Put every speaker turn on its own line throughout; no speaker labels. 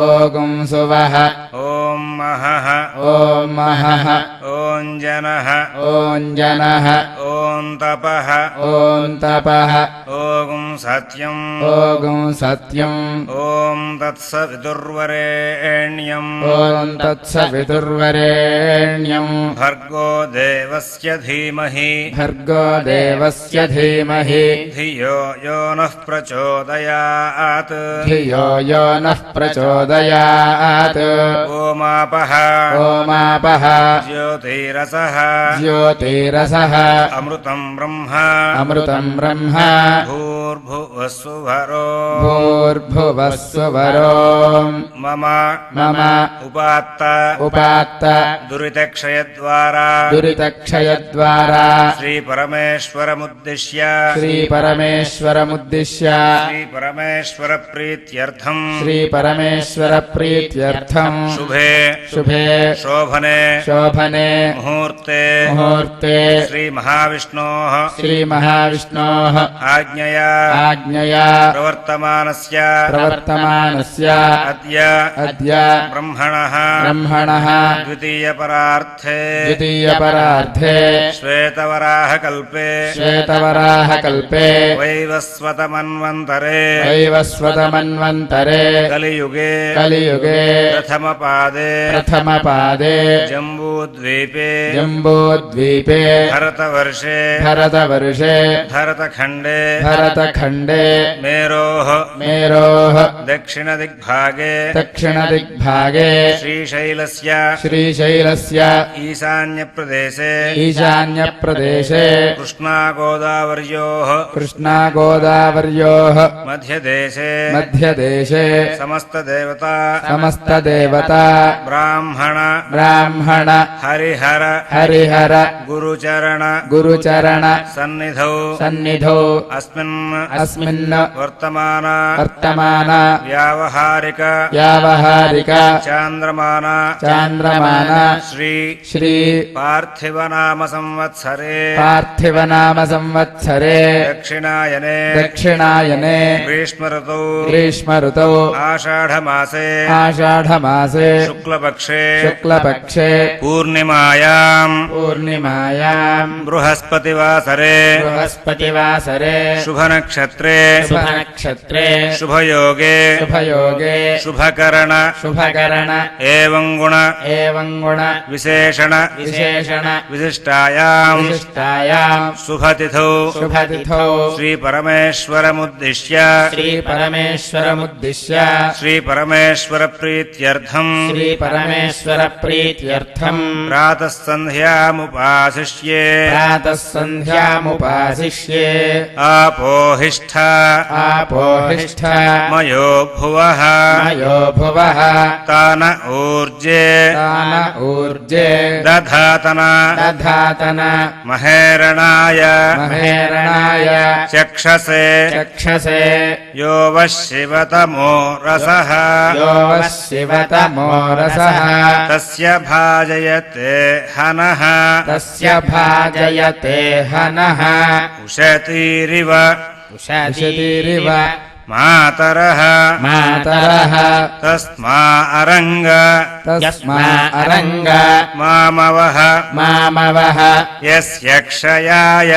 ओगुं सुवः
ॐ महः
ॐ महः
ॐ जनः
ॐ जनः
ॐ तपः
ॐ तपः
ॐ सत्यम्
ओगुं सत्यम्
ॐ तत्सवितुर्वरेण्यम्
ॐ तत्सवितुर्वरेण्यम्
भर्गो देवस्य धीमहि
भर्गो देवस्य धीमहि
धियो यो नः प्रचोदयात्
धियो यो नः प्रचोदयात्
ओमापः
ओमापः
ज्योतिरसः
ज्योतिरसः
अमृतम् ब्रह्म
अमृतम् ब्रह्म
भूर्भुवस्सुवरो
भूर्भुवस्सुवरो
मम
मम
उपात्त दुरितक्षयद्वारा
दुरितक्षयद्वारा
श्रीपरमेश्वरमुद्दिश्य
श्रीपरमेश्वरमुद्दिश्य
श्रीपरमेश्वरप्रीत्यर्थम्
श्रीपरमेश्वरप्रीत्यर्थम्
शुभे
शुभे
शोभने
शोभने
मुहूर्ते
मुहूर्ते
श्रीमहाविष्णोः
श्रीमहाविष्णोः
आज्ञया प्रवर्तमानस्य अद्य
ब्रह्मणः द्वितीयपरार्थे श्वेतवराहकल्पे वैवस्वतमन्वन्तरे
कलियुगे प्रथमपादे जम्बूद्वीपे भरतवर्षे भरतखण्डे मेरोः दक्षिणदिग्भागे श्रीशैलस्य ईशान्यप्रदेशे कृष्णागोदावर्योः मध्यदेशे समस्तदेवता ब्राह्मण हरिहर गुरुचरण सन्निधौ अस्मिन् वर्तमान व्यावहारिक चान्द्रमान श्री पार्थिवनाम संवत्सरे दक्षिणायने ग्रीष्मऋतौ आषाढमासे शुक्लपक्षे पूर्णिमायाम् बृहस्पतिवासरे शुभनक्षत्रे शुभयोगे शुभकरण एवं गुण विशेषण विशिष्टायाम् शुभतिथौ श्रीपरमेश्वरमुद्दिश्य श्रीपरमेश्वरप्रीत्यर्थम् प्रातः सन्ध्यामुपासिष्ये आपोहिष्ठा मयो भुवः तान ऊर्जे दधातना महेरणाय चक्षसे यो वः शिवतमो रसः तस्य भाजयते हनः उशतीरिव मातरः तस्मा अरंग मामवः यस्य क्षयाय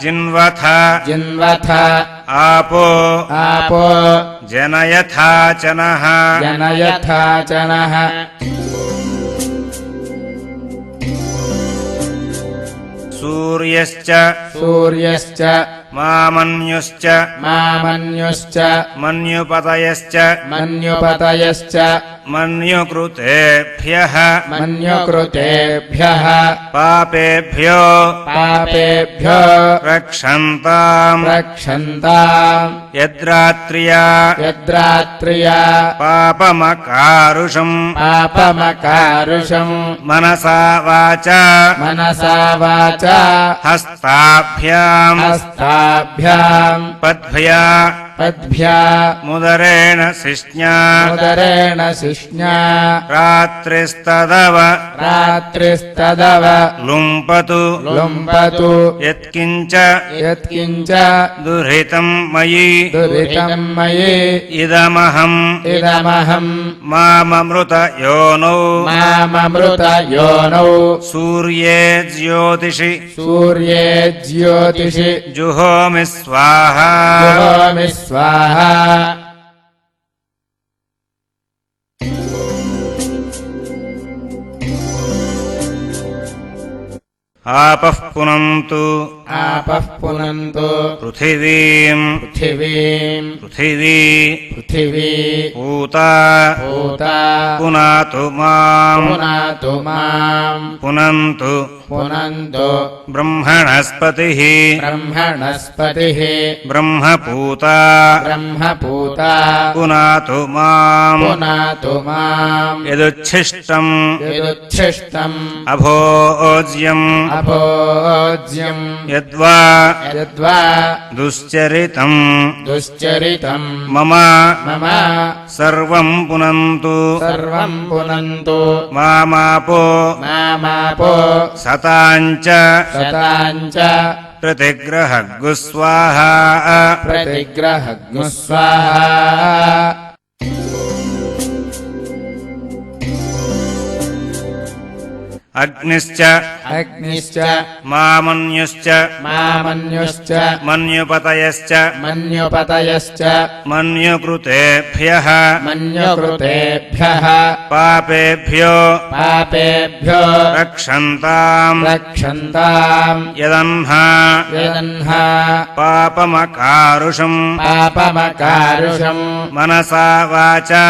जिन्वथ आपो जनयथाचनः सूर्यश्च मामन्युश्च मन्युपतयश्च मन्युकृतेभ्यः पापेभ्यो रक्षन्ताम् यद्रात्र्या पापमकारुषम् मनसा वाचा हस्ताभ्याम् पद्भ्या
पद्भ्या
मुदरेण शिष्ण्या
मुदरेण शिष्ण्या
रात्रिस्तदव
रात्रिस्तदव
लुम्पतु
लुम्पतु
यत्किञ्च
यत्किञ्च
दुहितं मयि
दुरितं मयि
इदमहम् माममृतयोनौ
माममृतयोनौ
सूर्ये ज्योतिषि जुहोमि स्वाहा
जुहोमि स्वाहा
आपः पुनन्तु पृथिवीम् पृथिवी पूता पुनातु माम् पुनन्तु ब्रह्मणस्पतिः ब्रह्मपूता पुनातु माम् यदुच्छिष्टम् अभोज्यम् यद्वा दुश्चरितम् मम सर्वम् पुनन्तु मामापो सताञ्च प्रतिग्रहग्गु स्वाहा अग्निश्च मामन्युश्च मन्युपतयश्च मन्युकृतेभ्यः पापेभ्यो रक्षन्ताम् यदह्ना पापमकारुषम् मनसा वाचा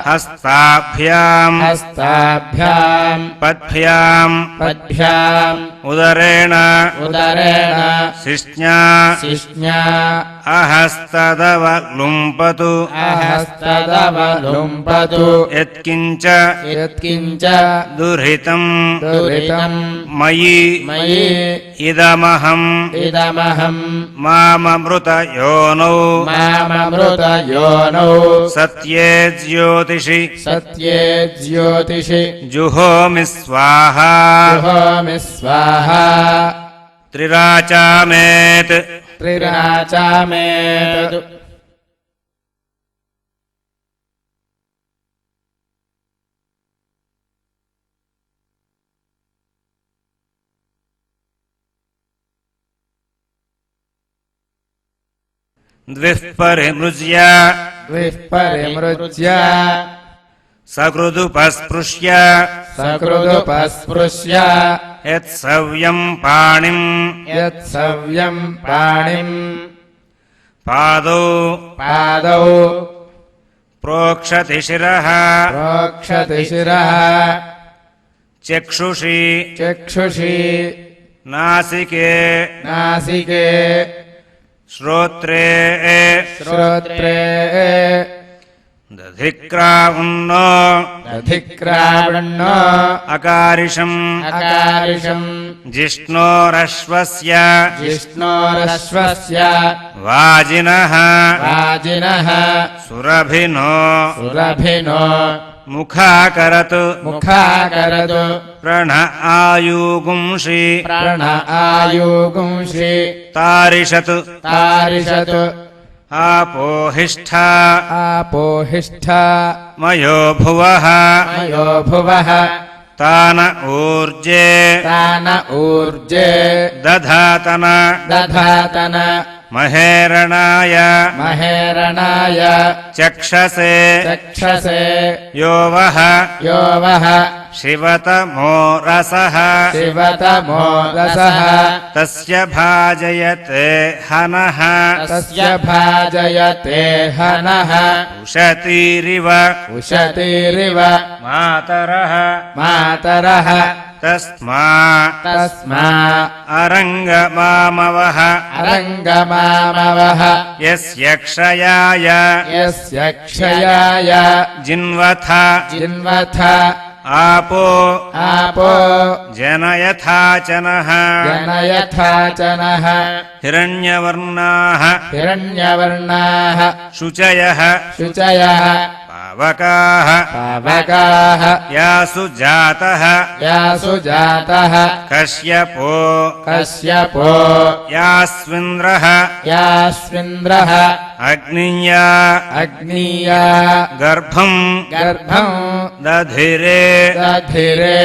हस्ताभ्याम् पद्भ्याम् उदरेण शिष्ण्या अहस्तदव लुम्पतु यत्किञ्च दुहितं मयि इदमहम् माममृतयोनौ सत्ये ज्योतिषि जुहोमि स्वाहा त्रिराचामेत् द्विः परिमृज्य सकृदुपस्पृश्य यत्सव्यम् पाणिम् पादौ प्रोक्षति शिरः चक्षुषि नासिके श्रोत्रे दधिक्रावण्णो अकारिषम् जिष्णोरश्वस्य वाजिनः सुरभिनो मुखाकरतु प्रण आयुगुंषि तारिषतु आपोहिष्ठा मयो भुवः तान ऊर्जे दधातन महेरणाय चक्षसे यो वः शिवतमो रसः तस्य भाजयते हनः उशतीरिव मातरः तस्मा अरङ्गमामवः यस्य क्षयाय जिन्वथ आपो
आपो
जनयथाचनः
जनयथाचनः
हिरण्यवर्णाः
हिरण्यवर्णाः
शुचयः
शुचयः
पावकाः
पावकाः
यासु जातः
यासु जातः
कश्यपो
कश्यपो
यास्विन्द्रः
यास्विन्द्रः
अग्निया
अग्नीया
गर्भम्
गर्भम्
दधिरे
दधिरे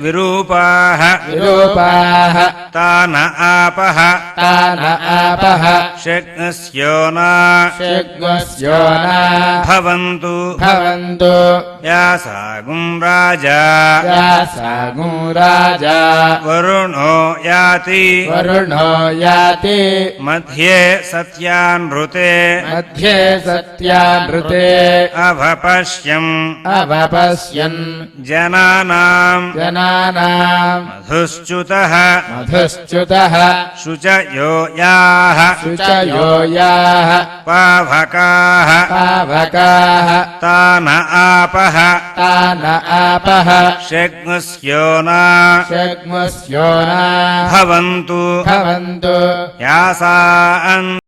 विरूपाः
विरूपाः
तान आपः
तान आपः
शग्नस्योना
शग्नस्योना
भवन्तु
भवन्तु
यासागुं राजा
यासागुं राजा
वरुणो याति
वरुणो याति
मध्ये सत्यानृते
मध्ये सत्यानृते
अभपश्यम्
अवपश्यन्
जनानाम्
जनानाम्
मधुश्च्युतः
मधुश्च्युतः
शुचयो याः
शुचयो याः
पावकाः
पावकाः
तान आपः
तान आपः
शग्नस्योना
शग्मुस्योना
भवन्तु
भवन्तु
यासान्